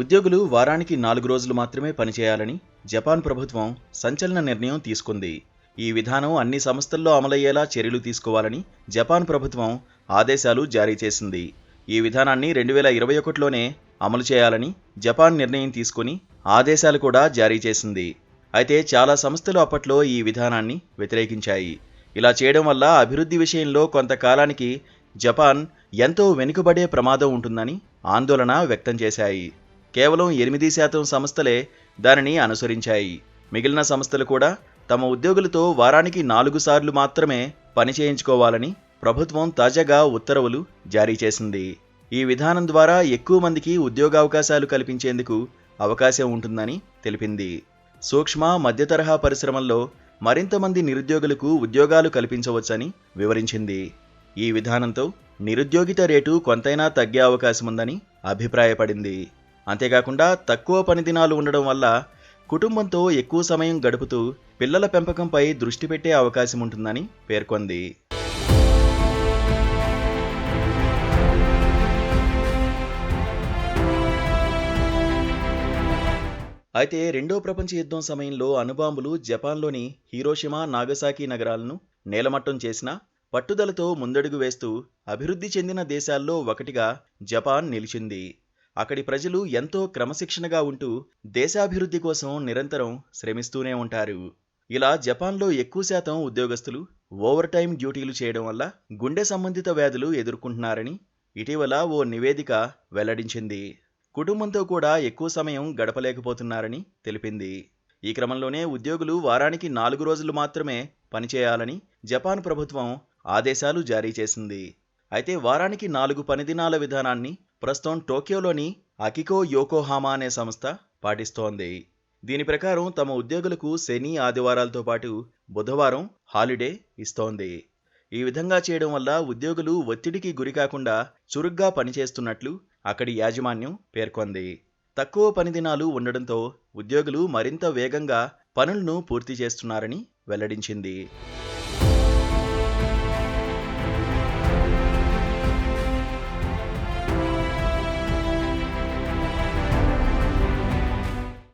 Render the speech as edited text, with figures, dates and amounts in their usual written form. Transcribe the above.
ఉద్యోగులు వారానికి 4 రోజులు మాత్రమే పనిచేయాలని జపాన్ ప్రభుత్వం సంచలన నిర్ణయం తీసుకుంది. ఈ విధానం అన్ని సంస్థల్లో అమలయ్యేలా చర్యలు తీసుకోవాలని జపాన్ ప్రభుత్వం ఆదేశాలు జారీ చేసింది. ఈ విధానాన్ని 2021లోనే అమలు చేయాలని జపాన్ నిర్ణయం తీసుకుని ఆదేశాలు కూడా జారీ చేసింది. అయితే చాలా సంస్థలు అప్పట్లో ఈ విధానాన్ని వ్యతిరేకించాయి. ఇలా చేయడం వల్ల అభివృద్ధి విషయంలో కొంతకాలానికి జపాన్ ఎంతో వెనుకబడే ప్రమాదం ఉంటుందని ఆందోళన వ్యక్తం చేశాయి. కేవలం 8% సంస్థలే దానిని అనుసరించాయి. మిగిలిన సంస్థలు కూడా తమ ఉద్యోగులతో వారానికి 4 సార్లు మాత్రమే పని చేయించుకోవాలని ప్రభుత్వం తాజాగా ఉత్తర్వులు జారీ చేసింది. ఈ విధానం ద్వారా ఎక్కువ మందికి ఉద్యోగావకాశాలు కల్పించేందుకు అవకాశం ఉంటుందని తెలిపింది. సూక్ష్మ మధ్యతరహా పరిశ్రమల్లో మరింత మంది నిరుద్యోగులకు ఉద్యోగాలు కల్పించవచ్చని వివరించింది. ఈ విధానంతో నిరుద్యోగిత రేటు కొంతైనా తగ్గే అవకాశముందని అభిప్రాయపడింది. అంతేకాకుండా తక్కువ పని దినాలు ఉండడం వల్ల కుటుంబంతో ఎక్కువ సమయం గడుపుతూ పిల్లల పెంపకంపై దృష్టి పెట్టే అవకాశం ఉంటుందని పేర్కొంది. అయితే రెండో ప్రపంచ యుద్ధం సమయంలో అణుబాంబులు జపాన్లోని హిరోషిమా, నాగసాకి నగరాలను నేలమట్టం చేసిన పట్టుదలతో ముందడుగు వేస్తూ అభివృద్ధి చెందిన దేశాల్లో ఒకటిగా జపాన్ నిలిచింది. అక్కడి ప్రజలు ఎంతో క్రమశిక్షణగా ఉంటూ దేశాభివృద్ధి కోసం నిరంతరం శ్రమిస్తూనే ఉంటారు. ఇలా జపాన్లో ఎక్కువ శాతం ఉద్యోగస్తులు ఓవర్ టైం డ్యూటీలు చేయడం వల్ల గుండె సంబంధిత వ్యాధులు ఎదుర్కొంటున్నారని ఇటీవల ఓ నివేదిక వెల్లడించింది. కుటుంబంతో కూడా ఎక్కువ సమయం గడపలేకపోతున్నారని తెలిపింది. ఈ క్రమంలోనే ఉద్యోగులు వారానికి 4 రోజులు మాత్రమే పనిచేయాలని జపాన్ ప్రభుత్వం ఆదేశాలు జారీ చేసింది. అయితే వారానికి 4 పని దినాల విధానాన్ని ప్రస్తుతం టోక్యోలోని అకికో యోకోహామా అనే సంస్థ పాటిస్తోంది. దీని ప్రకారం తమ ఉద్యోగులకు శని, ఆదివారాలతో పాటు బుధవారం హాలిడే ఇస్తోంది. ఈ విధంగా చేయడం వల్ల ఉద్యోగులు ఒత్తిడికి గురికాకుండా చురుగ్గా పనిచేస్తున్నట్లు అక్కడి యాజమాన్యం పేర్కొంది. తక్కువ పని దినాలు ఉండడంతో ఉద్యోగులు మరింత వేగంగా పనులను పూర్తి చేస్తున్నారని వెల్లడించింది.